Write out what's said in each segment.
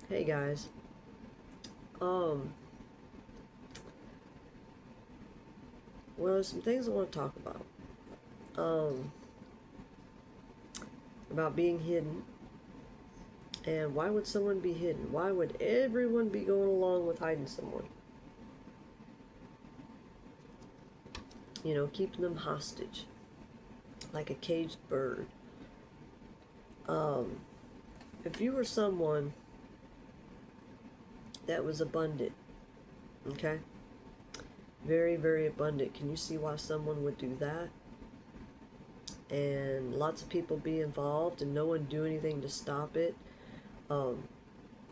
Hey guys. Um, well, there's some things I want to talk about. Um, about being hidden. And why would someone be hidden? Why would everyone be going along with hiding someone? You know, keeping them hostage, like a caged bird. Um, if you were someone that was abundant, okay? Very, very abundant. Can you see why someone would do that? And lots of people be involved and no one do anything to stop it. Um,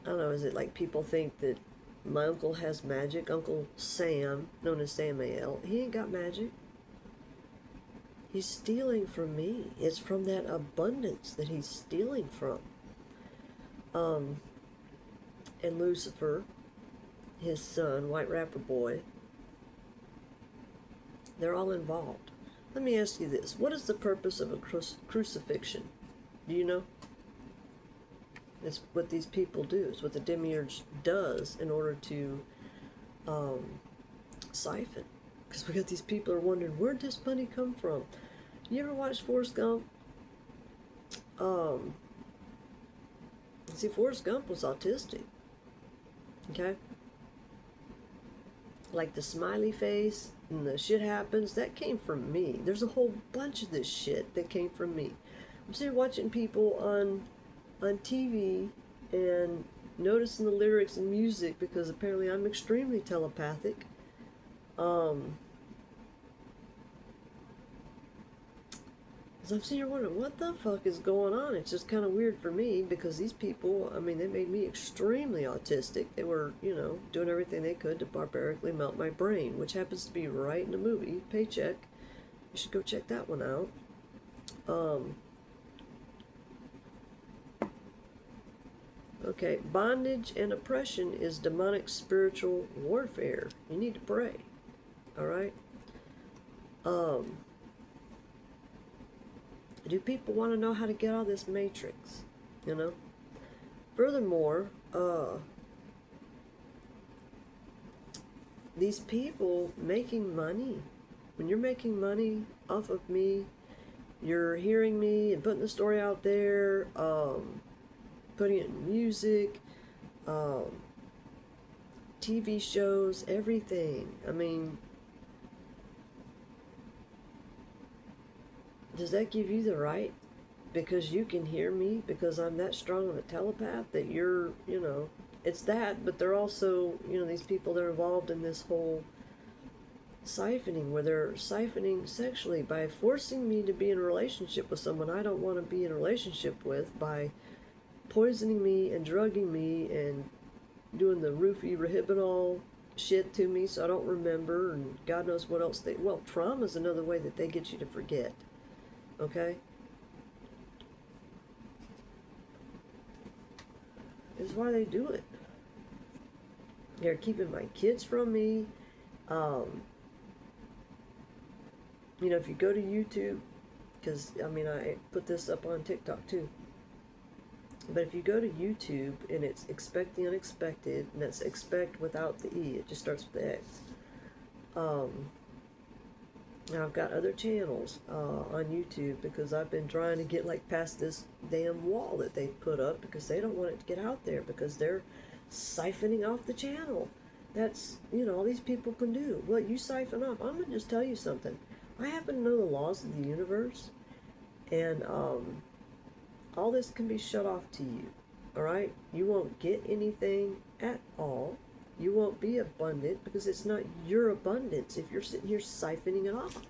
I don't know, is it like people think that my uncle has magic? Uncle Sam, known as Sam A.L., he ain't got magic. He's stealing from me. It's from that abundance that he's stealing from. Um, and Lucifer, his son, White Rapper Boy, they're all involved. Let me ask you this. What is the purpose of a crucifixion? Do you know? It's what these people do. It's what the demiurge does in order to um, siphon. Because we got these people are wondering, where'd this money come from? You ever watch Forrest Gump? Um, see, Forrest Gump was autistic. Okay? Like the smiley face and the shit happens, that came from me. There's a whole bunch of this shit that came from me. I'm sitting watching people on TV and noticing the lyrics and music because apparently I'm extremely telepathic. Um, So I'm sitting here wondering, what the fuck is going on? It's just kind of weird for me because these people, I mean, they made me extremely autistic. They were, doing everything they could to barbarically melt my brain, which happens to be right in the movie, Paycheck. You should go check that one out. Okay, bondage and oppression is demonic spiritual warfare. You need to pray, all right? Um, do people want to know how to get out of this matrix, you know? Furthermore, these people making money, when you're making money off of me, you're hearing me and putting the story out there, putting it in music, um, TV shows, everything. I mean, does that give you the right? Because you can hear me, because I'm that strong of a telepath, that you're, it's that, but they're also, these people, they're involved in this whole siphoning, where they're siphoning sexually by forcing me to be in a relationship with someone I don't want to be in a relationship with, by poisoning me and drugging me and doing the roofie rehypnol shit to me so I don't remember, and God knows what else well, trauma is another way that they get you to forget, okay? This is why they do it. They're keeping my kids from me. If you go to YouTube, because, I put this up on TikTok too. But if you go to YouTube and it's Expect the Unexpected, and that's expect without the E, it just starts with the X. Now I've got other channels on YouTube because I've been trying to get past this damn wall that they've put up because they don't want it to get out there because they're siphoning off the channel. That's, all these people can do. Well, you siphon off. I'm going to just tell you something. I happen to know the laws of the universe, and all this can be shut off to you, all right? You won't get anything at all. You won't be abundant because it's not your abundance if you're sitting here siphoning it off.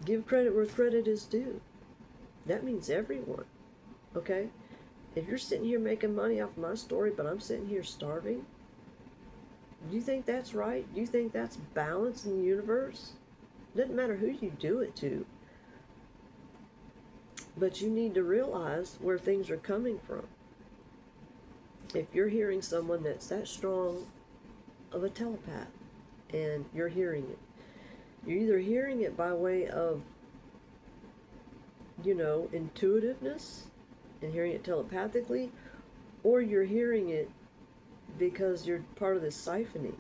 Give credit where credit is due. That means everyone, okay? If you're sitting here making money off my story, but I'm sitting here starving, do you think that's right? Do you think that's balance in the universe? Doesn't matter who you do it to. But you need to realize where things are coming from. If you're hearing someone that's that strong of a telepath and you're hearing it, you're either hearing it by way of, intuitiveness and hearing it telepathically, or you're hearing it because you're part of this siphoning,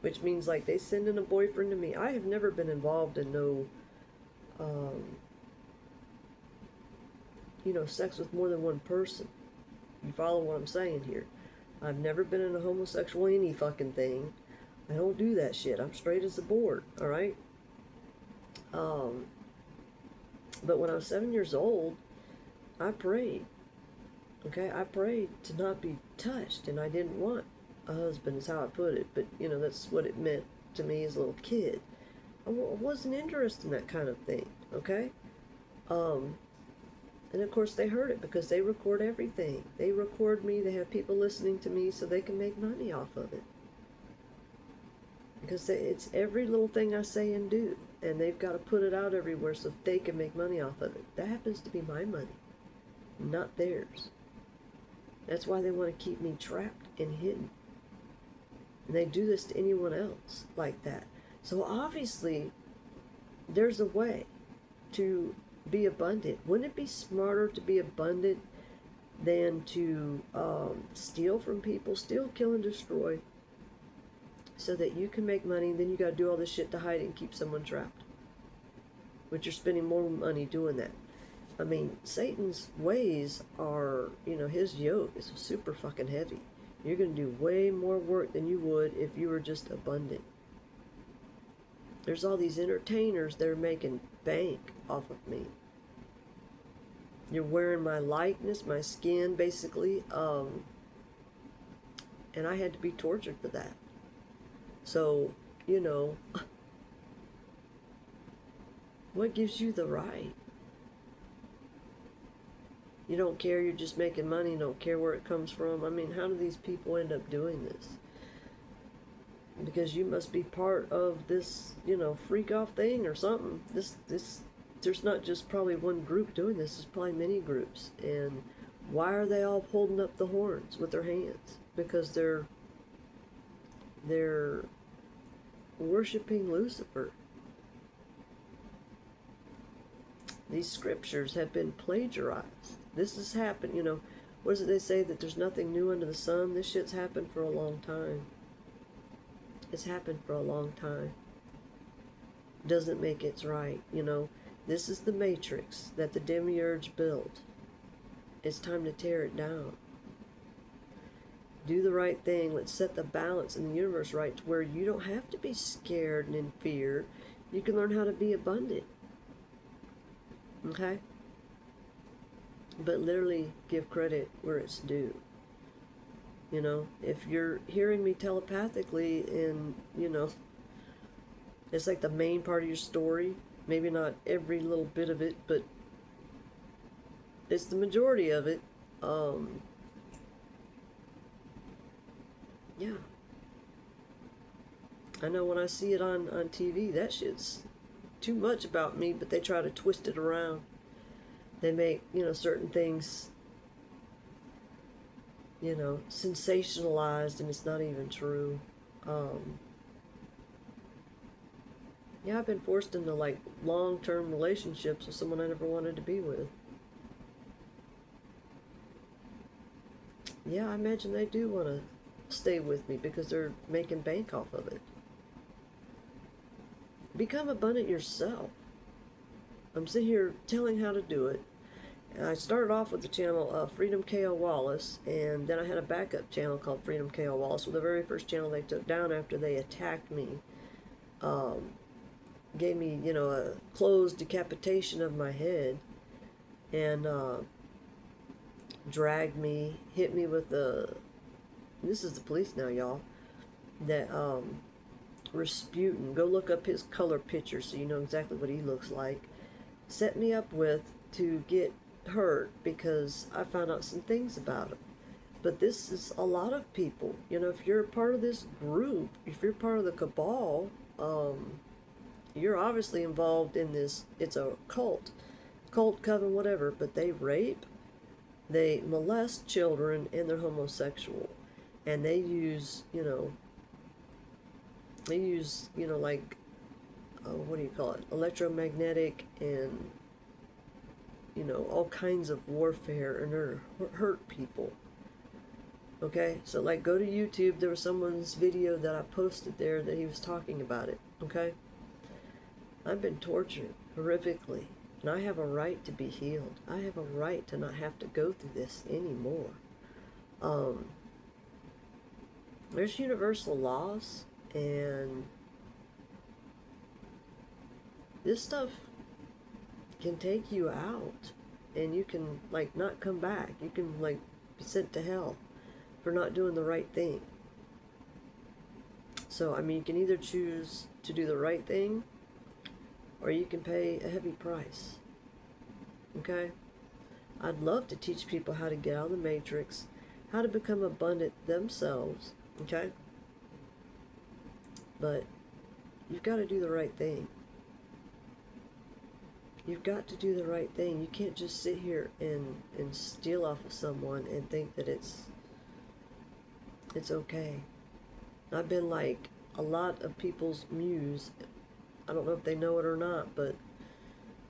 which means like they send in a boyfriend to me. I have never been involved in no, um, sex with more than one person. You follow what I'm saying here? I've never been in a homosexual any fucking thing. I don't do that shit. I'm straight as a board, alright? Um, but when I was 7 years old, I prayed. Okay, I prayed to not be touched, and I didn't want a husband, is how I put it. But, that's what it meant to me as a little kid. I wasn't interested in that kind of thing, okay? Um, and of course they heard it because they record everything. They record me, they have people listening to me so they can make money off of it. Because it's every little thing I say and do, and they've got to put it out everywhere so they can make money off of it. That happens to be my money, not theirs. That's why they want to keep me trapped and hidden. And they do this to anyone else like that. So obviously, there's a way to be abundant. Wouldn't it be smarter to be abundant than to steal from people, steal, kill, and destroy, so that you can make money, and then you got to do all this shit to hide it and keep someone trapped? But you're spending more money doing that. I mean, Satan's ways are, his yoke is super fucking heavy. You're going to do way more work than you would if you were just abundant. There's all these entertainers that are making bank off of me. You're wearing my likeness, my skin, basically, and I had to be tortured for that. So, what gives you the right? You don't care, you're just making money, you don't care where it comes from. I mean, how do these people end up doing this? Because you must be part of this, freak off thing or something. There's not just probably one group doing this, there's probably many groups. And why are they all holding up the horns with their hands? Because they're worshiping Lucifer. These scriptures have been plagiarized. This has happened, what is it they say, that there's nothing new under the sun? This shit's happened for a long time. It's happened for a long time. Doesn't make it right, This is the matrix that the demiurge built. It's time to tear it down. Do the right thing. Let's set the balance in the universe right to where you don't have to be scared and in fear. You can learn how to be abundant. Okay? But literally give credit where it's due. If you're hearing me telepathically and, it's like the main part of your story, maybe not every little bit of it, but it's the majority of it, yeah. I know when I see it on TV, that shit's too much about me, but they try to twist it around. They make, certain things, sensationalized, and it's not even true. Yeah, I've been forced into, like, long-term relationships with someone I never wanted to be with. Yeah, I imagine they do want to stay with me because they're making bank off of it. Become abundant yourself. I'm sitting here telling how to do it. And I started off with the channel Freedom K.O. Wallace, and then I had a backup channel called Freedom K.O. Wallace. Well, the very first channel they took down after they attacked me, gave me, a closed decapitation of my head, and dragged me, hit me with this is the police now, y'all, that Rasputin, go look up his color picture so you know exactly what he looks like, set me up with to get hurt because I found out some things about him. But this is a lot of people. If you're a part of this group, if you're part of the cabal, you're obviously involved in this. It's a cult, coven, whatever, but they rape, they molest children, and they're homosexual. And they use, like, what do you call it? Electromagnetic and, all kinds of warfare, and hurt people. Okay, so like go to YouTube. There was someone's video that I posted there that he was talking about it. Okay, I've been tortured horrifically, and I have a right to be healed. I have a right to not have to go through this anymore. Um, there's universal laws, and this stuff can take you out, and you can like not come back. You can like be sent to hell for not doing the right thing. So I mean, you can either choose to do the right thing, or you can pay a heavy price. Okay? I'd love to teach people how to get out of the matrix, how to become abundant themselves. Okay? But you've got to do the right thing. You've got to do the right thing. You can't just sit here and steal off of someone and think that it's okay. I've been like a lot of people's muse. I don't know if they know it or not, but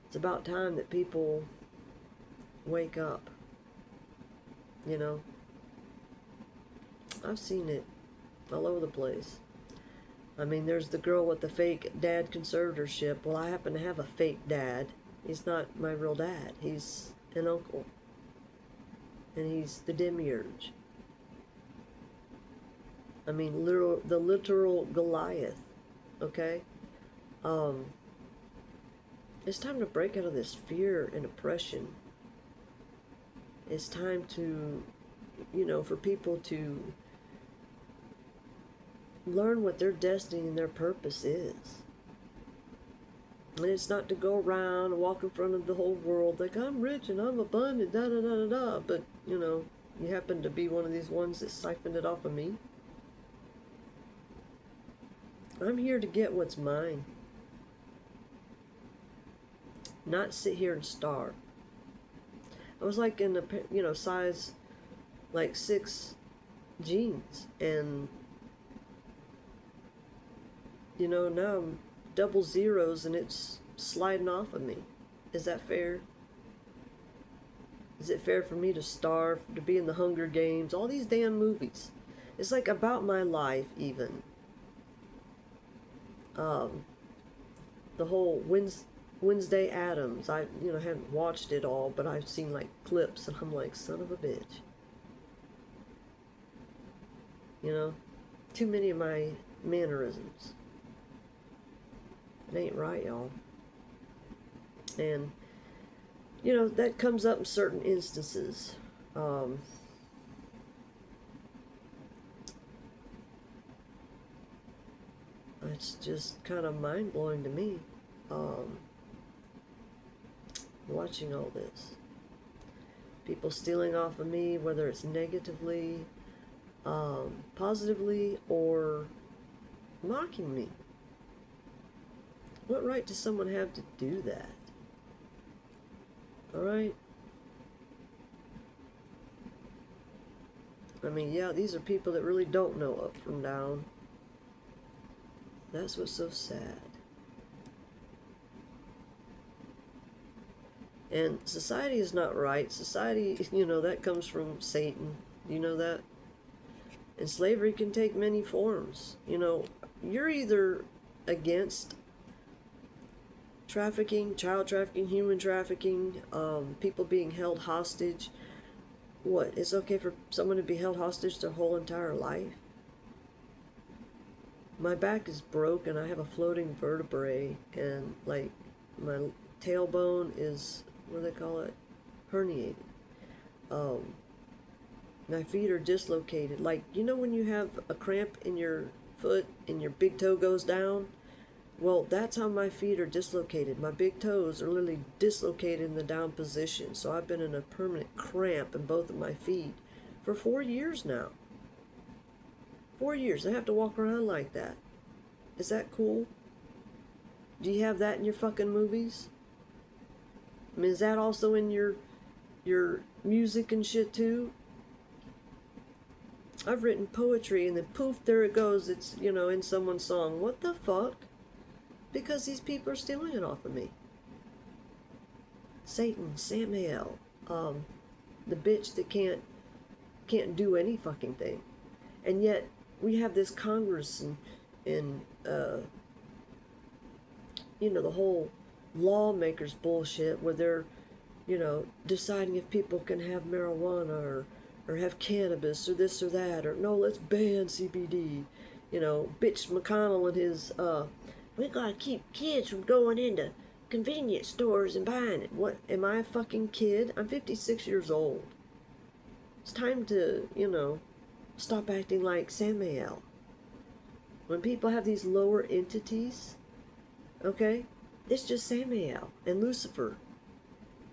it's about time that people wake up. You know? I've seen it all over the place. I mean, there's the girl with the fake dad conservatorship. Well, I happen to have a fake dad. He's not my real dad. He's an uncle. And he's the demiurge. I mean, the literal Goliath. Okay? It's time to break out of this fear and oppression. It's time to, for people to learn what their destiny and their purpose is. And it's not to go around and walk in front of the whole world like, I'm rich and I'm abundant, da da da da da. But, you happen to be one of these ones that siphoned it off of me. I'm here to get what's mine. Not sit here and starve. I was like in the, size like 6 jeans. And, now I'm double zeros and it's sliding off of me. Is that fair? Is it fair for me to starve, to be in the Hunger Games, all these damn movies? It's like about my life even. The whole Wednesday Addams, I haven't watched it all, but I've seen like clips and I'm like, son of a bitch. Too many of my mannerisms. It ain't right, y'all. And, that comes up in certain instances. It's just kind of mind-blowing to me, watching all this. People stealing off of me, whether it's negatively, positively, or mocking me. What right does someone have to do that? Alright? I mean, yeah, these are people that really don't know up from down. That's what's so sad. And society is not right. Society, that comes from Satan. You know that? And slavery can take many forms. You're either against trafficking, child trafficking, human trafficking, people being held hostage. What? It's okay for someone to be held hostage their whole entire life? My back is broken. I have a floating vertebrae, and like my tailbone is, what do they call it? Herniated. My feet are dislocated. Like, when you have a cramp in your foot and your big toe goes down? Well, that's how my feet are dislocated. My big toes are literally dislocated in the down position. So I've been in a permanent cramp in both of my feet for 4 years now. 4 years. I have to walk around like that. Is that cool? Do you have that in your fucking movies? I mean, is that also in your music and shit too? I've written poetry and then poof, there it goes. It's, in someone's song. What the fuck? Because these people are stealing it off of me. Satan, Samael, the bitch that can't can't do any fucking thing. And yet we have this Congress and the whole lawmakers bullshit where they're, deciding if people can have marijuana or have cannabis or this or that, or no, let's ban CBD. Bitch McConnell and his, we gotta keep kids from going into convenience stores and buying it. What, am I a fucking kid? I'm 56 years old. It's time to, stop acting like Samael. When people have these lower entities, okay, it's just Samael and Lucifer.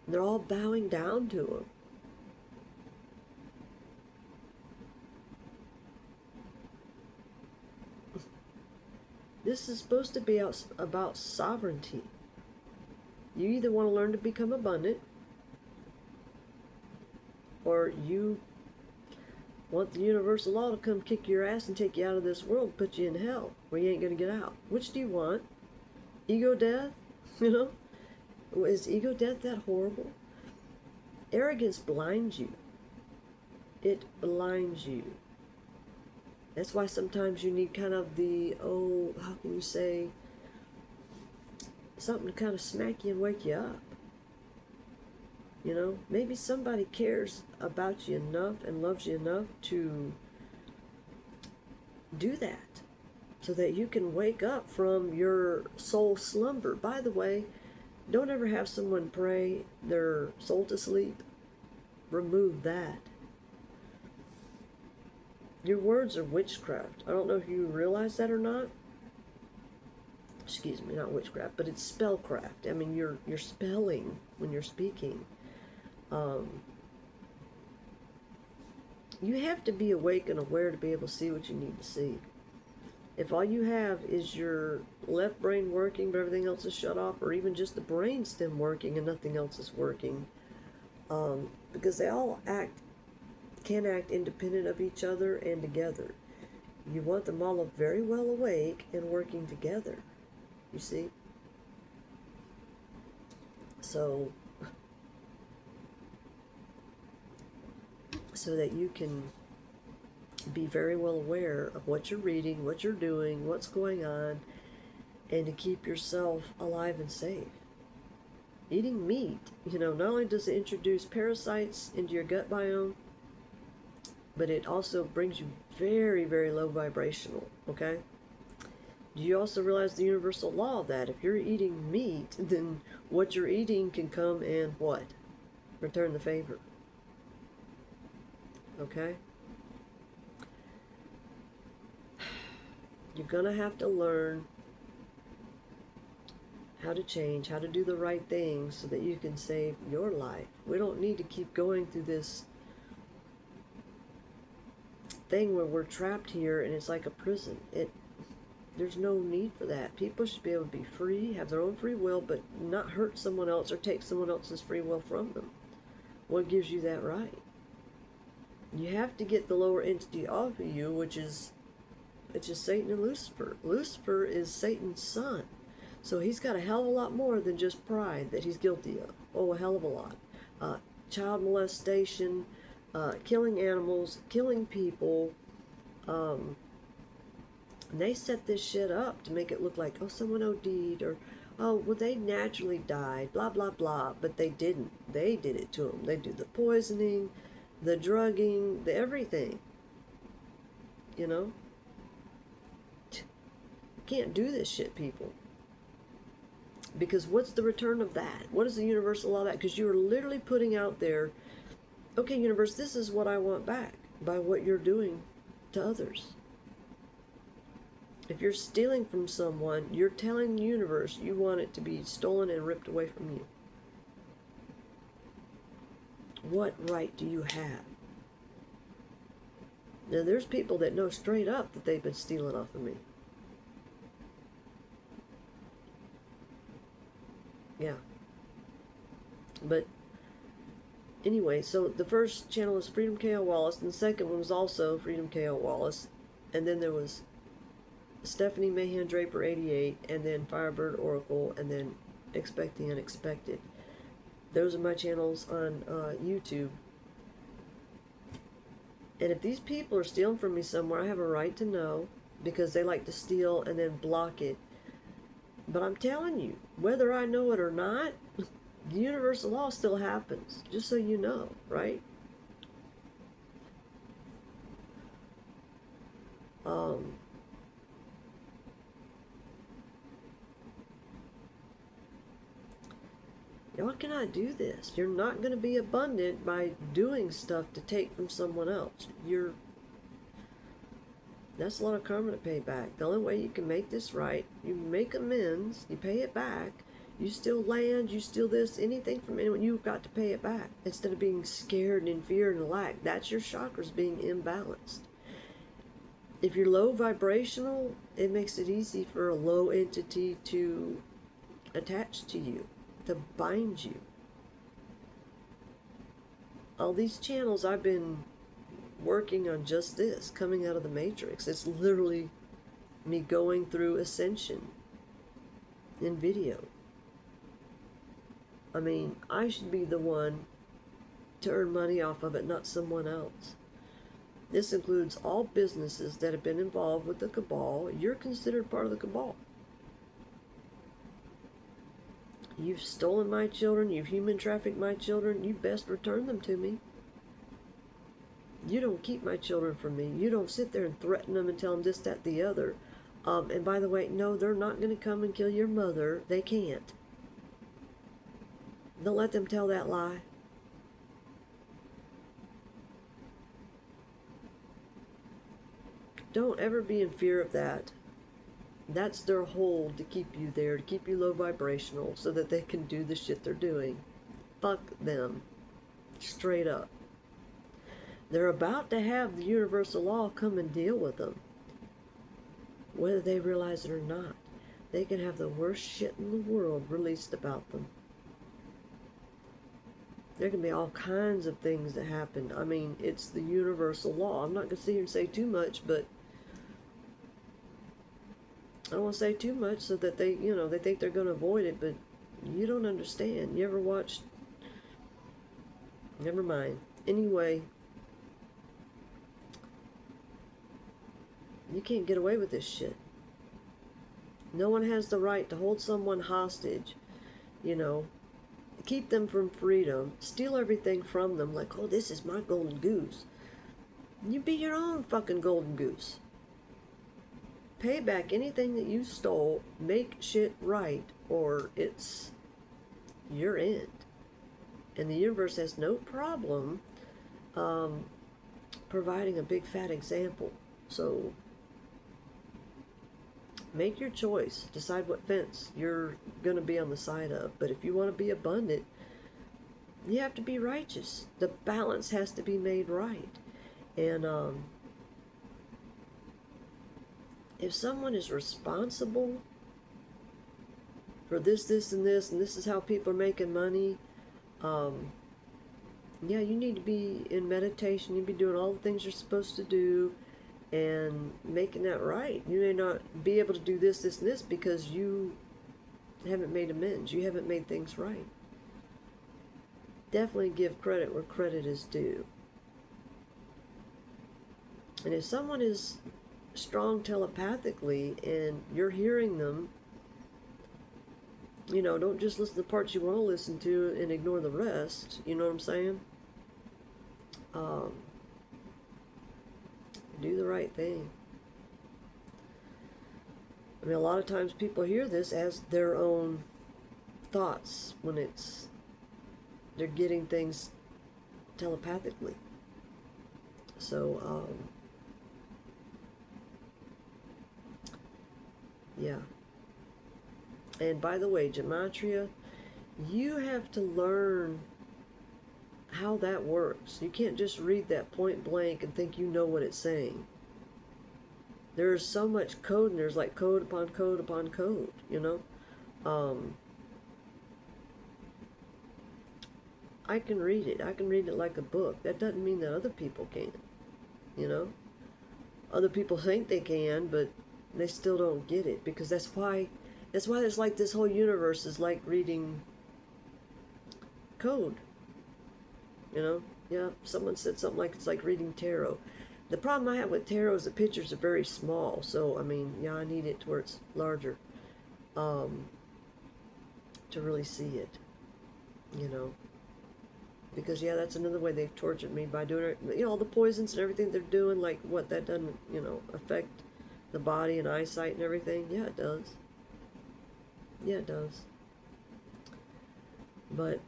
They're all bowing down to him. This is supposed to be about sovereignty. You either want to learn to become abundant, or you want the universal law to come kick your ass and take you out of this world and put you in hell where you ain't going to get out. Which do you want? Ego death? Is ego death that horrible? Arrogance blinds you. It blinds you. That's why sometimes you need kind of the, how can you say, something to kind of smack you and wake you up. Maybe somebody cares about you enough and loves you enough to do that so that you can wake up from your soul slumber. By the way, don't ever have someone pray their soul to sleep. Remove that. Your words are witchcraft. I don't know if you realize that or not. Excuse me, not witchcraft, but it's spellcraft. I mean, you're spelling when you're speaking. You have to be awake and aware to be able to see what you need to see. If all you have is your left brain working but everything else is shut off, or even just the brain stem working and nothing else is working, because they all can act independent of each other and together. You want them all very well awake and working together, you see? So that you can be very well aware of what you're reading, what you're doing, what's going on, and to keep yourself alive and safe. Eating meat, not only does it introduce parasites into your gut biome, but it also brings you very, very low vibrational, okay? Do you also realize the universal law of that? If you're eating meat, then what you're eating can come and what? Return the favor. Okay? You're going to have to learn how to change, how to do the right things so that you can save your life. We don't need to keep going through this thing where we're trapped here and it's like a prison. There's no need for that. People should be able to be free, have their own free will, but not hurt someone else or take someone else's free will from them. What gives you that right? You have to get the lower entity off of you, which is Satan and Lucifer. Lucifer is Satan's son. So he's got a hell of a lot more than just pride that he's guilty of. Oh, a hell of a lot. Child molestation, killing animals, killing people. And they set this shit up to make it look like, oh, someone OD'd, or, oh, well, they naturally died, blah, blah, blah. But they didn't. They did it to them. They do the poisoning, the drugging, the everything. You can't do this shit, people. Because what's the return of that? What is the universal law of that? Because you are literally putting out there, okay, universe, this is what I want back by what you're doing to others. If you're stealing from someone, you're telling the universe you want it to be stolen and ripped away from you. What right do you have? Now, there's people that know straight up that they've been stealing off of me. Yeah. But anyway, so the first channel was Freedom K.O. Wallace, and the second one was also Freedom K.O. Wallace. And then there was Stephanie Mahan Draper 88, and then Firebird Oracle, and then Expect the Unexpected. Those are my channels on YouTube. And if these people are stealing from me somewhere, I have a right to know, because they like to steal and then block it. But I'm telling you, whether I know it or not, the universal law still happens, just so you know, right? Um, Y'all cannot do this. You're not going to be abundant by doing stuff to take from someone else. That's a lot of karma to pay back. The only way you can make this right, you make amends, you pay it back, you steal land, you steal this, anything from anyone, you've got to pay it back. Instead of being scared and in fear and lack, that's your chakras being imbalanced. If you're low vibrational, it makes it easy for a low entity to attach to you, to bind you. All these channels, I've been working on just this, coming out of the matrix. It's literally me going through ascension in video. I mean, I should be the one to earn money off of it, not someone else. This includes all businesses that have been involved with the cabal. You're considered part of the cabal. You've stolen my children, you've human trafficked my children, you best return them to me. You don't keep my children from me. You don't sit there and threaten them and tell them this, that, the other. And by the way, no, they're not going to come and kill your mother. They can't. Don't let them tell that lie. Don't ever be in fear of that. That's their hold to keep you there, to keep you low vibrational, so that they can do the shit they're doing. Fuck them. Straight up. They're about to have the universal law come and deal with them. Whether they realize it or not. They can have the worst shit in the world released about them. There can be all kinds of things that happen. I mean, it's the universal law. I'm not going to sit here and say too much, but I don't want to say too much so that they, they think they're going to avoid it, but you don't understand. You ever watched? Never mind. Anyway, you can't get away with this shit. No one has the right to hold someone hostage, keep them from freedom, steal everything from them like, oh, this is my golden goose. You be your own fucking golden goose. Pay back anything that you stole, make shit right, or it's your end. And the universe has no problem providing a big fat example. So make your choice. Decide what fence you're going to be on the side of. But if you want to be abundant, you have to be righteous. The balance has to be made right. And if someone is responsible for this, and this is how people are making money, yeah, you need to be in meditation. You need to be doing all the things you're supposed to do and making that right. You may not be able to do this, and this because you haven't made amends. You haven't made things right. Definitely give credit where credit is due. And if someone is strong telepathically and you're hearing them, don't just listen to the parts you want to listen to and ignore the rest. You know what I'm saying? Do the right thing. I mean, a lot of times people hear this as their own thoughts when they're getting things telepathically. So, yeah. And by the way, gematria, you have to learn how that works. You can't just read that point blank and think you know what it's saying. There's so much code, and there's like code upon code upon code, I can read it. I can read it like a book. That doesn't mean that other people can, Other people think they can, but they still don't get it, because that's why there's like this whole universe is like reading code. You Yeah, someone said something like it's like reading tarot. The problem I have with tarot is the pictures are very small. So, I mean, yeah, I need it to where it's larger um, to really see it, you know. Because, yeah, that's another way they've tortured me by doing it. You know, all the poisons and everything they're doing, like what that doesn't, you know, affect the body and eyesight and everything. Yeah, it does. Yeah, it does. But,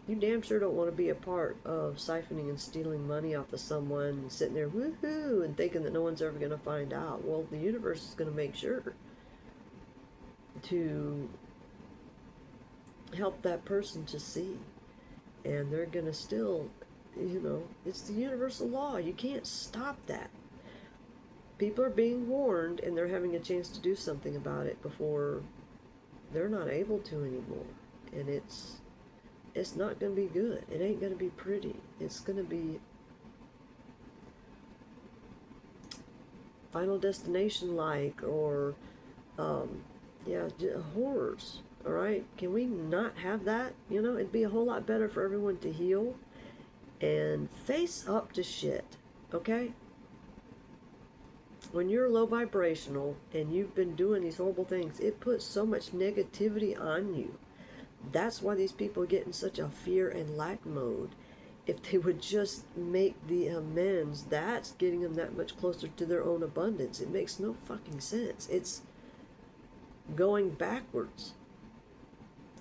you damn sure don't want to be a part of siphoning and stealing money off of someone and sitting there woohoo and thinking that no one's ever going to find out. Well, the universe is going to make sure to help that person to see. And they're going to still, you know, it's the universal law. You can't stop that. People are being warned and they're having a chance to do something about it before they're not able to anymore. And it's not going to be good. It ain't going to be pretty. It's going to be Final Destination like, or yeah, horrors. All right, can we not have that? You know, it'd be a whole lot better for everyone to heal and face up to shit. Okay, when you're low vibrational and you've been doing these horrible things, it puts so much negativity on you. That's why these people get in such a fear and lack mode. If they would just make the amends, that's getting them that much closer to their own abundance. It makes no fucking sense. It's going backwards.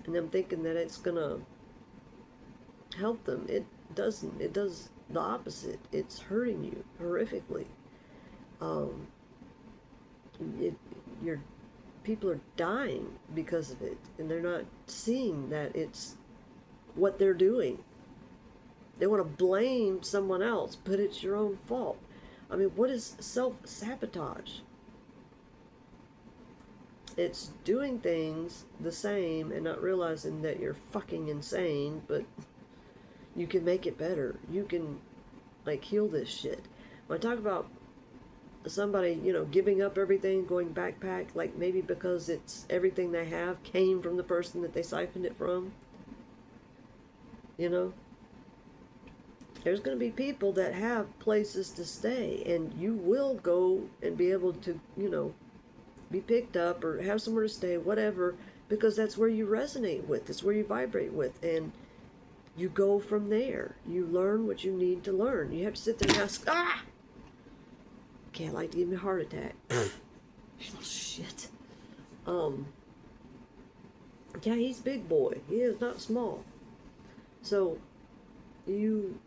And them thinking that it's going to help them. It doesn't. It does the opposite. It's hurting you horrifically. Your people are dying because of it, and they're not seeing that it's what they're doing. They want to blame someone else, but it's your own fault. I mean, what is self-sabotage? It's doing things the same and not realizing that you're fucking insane, but you can make it better. You can, like, heal this shit. When I talk about somebody, you know, giving up everything, going backpack, like maybe because it's everything they have came from the person that they siphoned it from, you know, there's going to be people that have places to stay, and you will go and be able to, you know, be picked up or have somewhere to stay, whatever, because that's where you resonate with, it's where you vibrate with, and you go from there. You learn what you need to learn. You have to sit there and ask, can't like to give me a heart attack. Shit. Yeah, he's big boy. He is not small. So you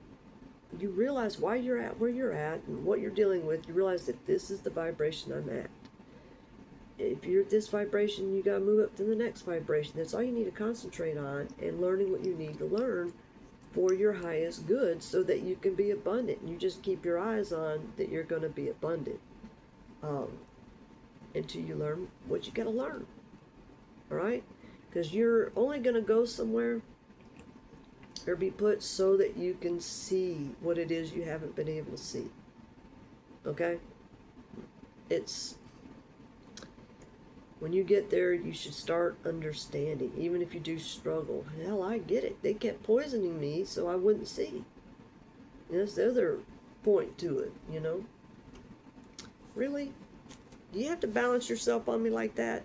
realize why you're at where you're at and what you're dealing with. You realize that this is the vibration I'm at. If you're at this vibration, you gotta move up to the next vibration. That's all you need to concentrate on, and learning what you need to learn for your highest good so that you can be abundant. You just keep your eyes on that you're going to be abundant until you learn what you got to learn. All right? Because you're only going to go somewhere or be put so that you can see what it is you haven't been able to see. Okay? It's when you get there, you should start understanding, even if you do struggle. Hell, I get it. They kept poisoning me so I wouldn't see. And that's the other point to it, you know. Really? Do you have to balance yourself on me like that?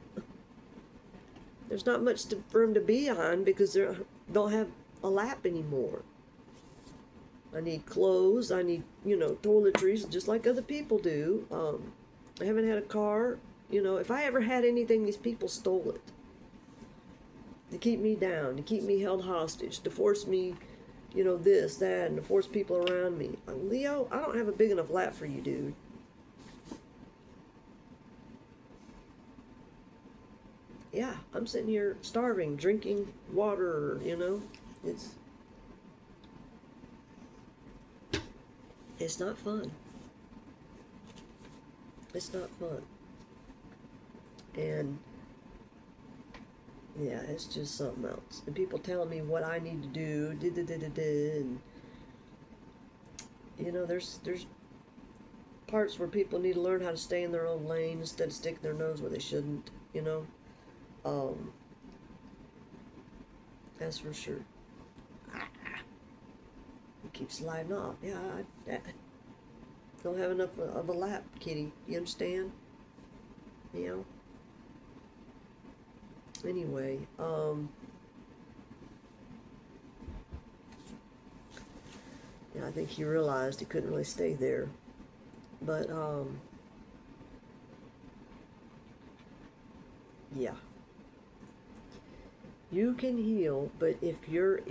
There's not much for them to be on because they don't have a lap anymore. I need clothes. I need, you know, toiletries just like other people do. I haven't had a car. You know, if I ever had anything, these people stole it. To keep me down, to keep me held hostage, to force me, you know, this, that, and to force people around me. Leo, I don't have a big enough lap for you, dude. Yeah, I'm sitting here starving, drinking water, you know. It's not fun. It's not fun. And yeah, it's just something else. And people telling me what I need to do, and you know, there's parts where people need to learn how to stay in their own lane instead of sticking their nose where they shouldn't, you know. That's for sure. keep sliding off. Yeah, I don't have enough of a lap, kitty. You understand? You know? Anyway, yeah, I think he realized he couldn't really stay there. But, yeah. You can heal, but if you're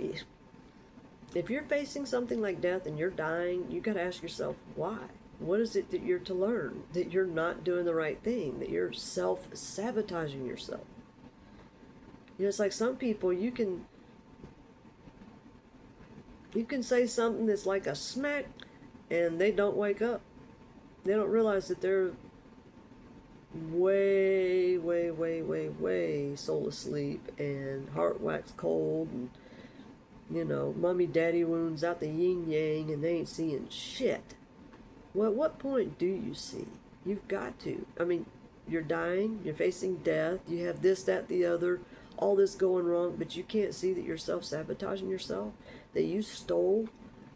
facing something like death and you're dying, you got to ask yourself why. What is it that you're to learn? That you're not doing the right thing, that you're self-sabotaging yourself. You know, it's like some people, you can say something that's like a smack and they don't wake up. They don't realize that they're way, way, way, way, way soul asleep and heart wax cold and, you know, mommy daddy wounds out the yin yang and they ain't seeing shit. Well, at what point do you see? You've got to. I mean, you're dying, you're facing death, you have this, that, the other, all this going wrong, but you can't see that you're self-sabotaging yourself, that you stole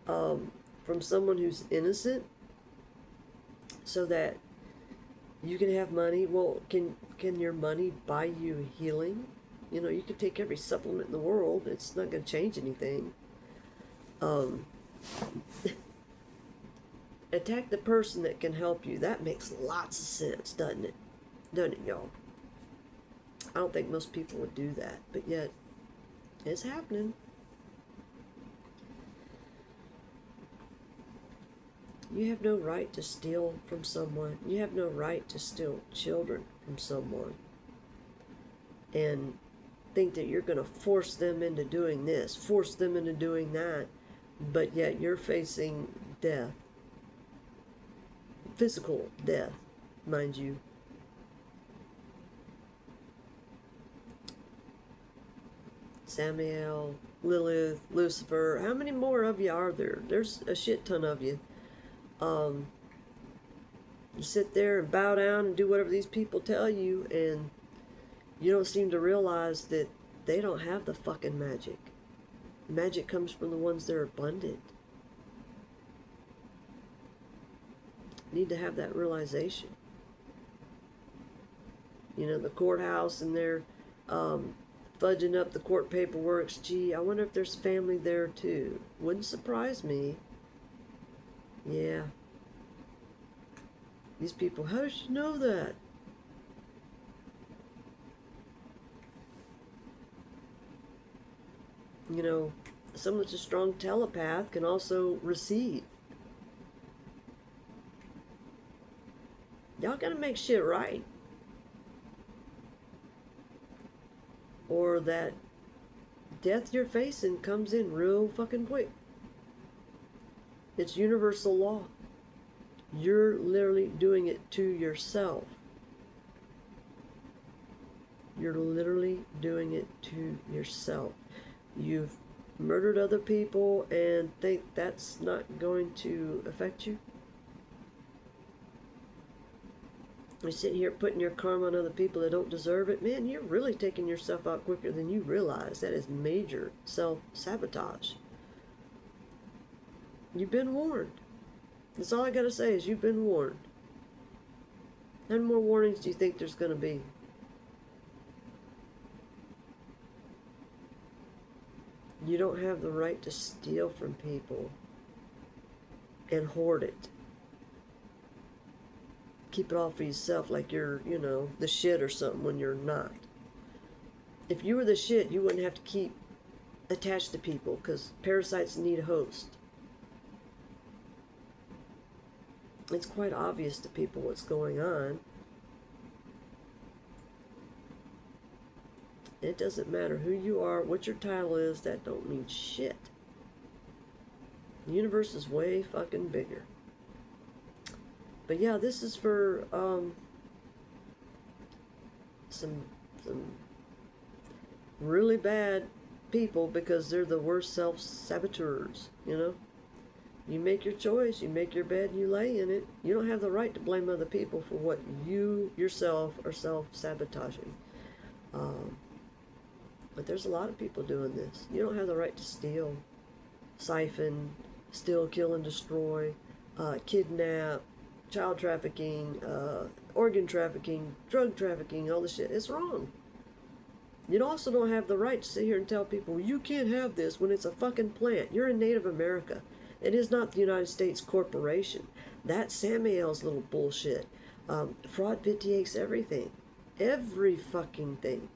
from someone who's innocent so that you can have money. Well, can your money buy you healing? You know, you can take every supplement in the world. It's not going to change anything. Attack the person that can help you. That makes lots of sense, doesn't it? Doesn't it, y'all? I don't think most people would do that, but yet it's happening. You have no right to steal from someone. You have no right to steal children from someone and think that you're going to force them into doing this, force them into doing that, but yet you're facing death. Physical death, mind you. Samuel, Lilith, Lucifer, how many more of you are there? There's a shit ton of you. You sit there and bow down and do whatever these people tell you, and you don't seem to realize that they don't have the fucking magic. Magic comes from the ones that are abundant. You need to have that realization. You know, the courthouse and they're fudging up the court paperwork. Gee, I wonder if there's family there too. Wouldn't surprise me. Yeah. These people, how does she know that? You know, someone that's a strong telepath can also receive. Y'all gotta make shit right. Or that death you're facing comes in real fucking quick. It's universal law. You're literally doing it to yourself. You're literally doing it to yourself. You've murdered other people and think that's not going to affect you? You're sitting here putting your karma on other people that don't deserve it. Man, you're really taking yourself out quicker than you realize. That is major self-sabotage. You've been warned. That's all I gotta say is you've been warned. How many more warnings do you think there's gonna be? You don't have the right to steal from people and hoard it. Keep it all for yourself like you're, you know, the shit or something when you're not. If you were the shit, you wouldn't have to keep attached to people because parasites need a host. It's quite obvious to people what's going on. It doesn't matter who you are, what your title is, that don't mean shit. The universe is way fucking bigger. But yeah, this is for some really bad people because they're the worst self-saboteurs, you know? You make your choice, you make your bed, you lay in it. You don't have the right to blame other people for what you yourself are self-sabotaging. But there's a lot of people doing this. You don't have the right to steal, siphon, steal, kill, and destroy, kidnap, child trafficking, organ trafficking, drug trafficking, all this shit. It's wrong. You also don't have the right to sit here and tell people, you can't have this when it's a fucking plant. You're in Native America. It is not the United States Corporation. That's Samuel's little bullshit. Fraud vitiates everything. Every fucking thing.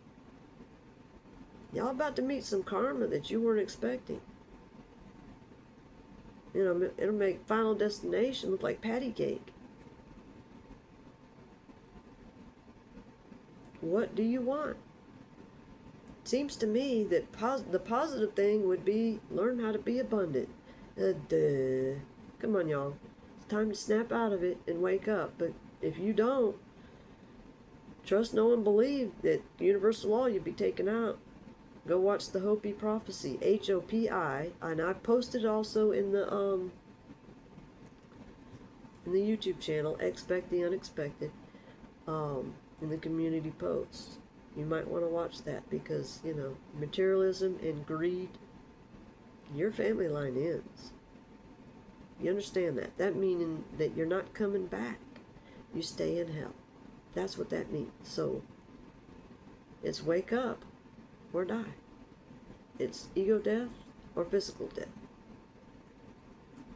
Y'all about to meet some karma that you weren't expecting. You know, it'll make Final Destination look like patty cake. What do you want? Seems to me that the positive thing would be learn how to be abundant. Duh. Come on, y'all. It's time to snap out of it and wake up. But if you don't, trust, know, and believe that universal law you'll be taken out. Go watch the Hopi Prophecy, Hopi, and I posted also in the YouTube channel, Expect the Unexpected, in the community posts. You might want to watch that because, you know, materialism and greed, your family line ends. You understand that? That meaning that you're not coming back. You stay in hell. That's what that means. So, it's wake up or die. It's ego death or physical death.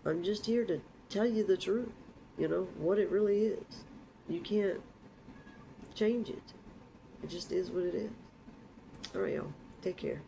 I'm just here to tell you the truth. You know, what it really is. You can't change it. It just is what it is. Alright, y'all. Take care.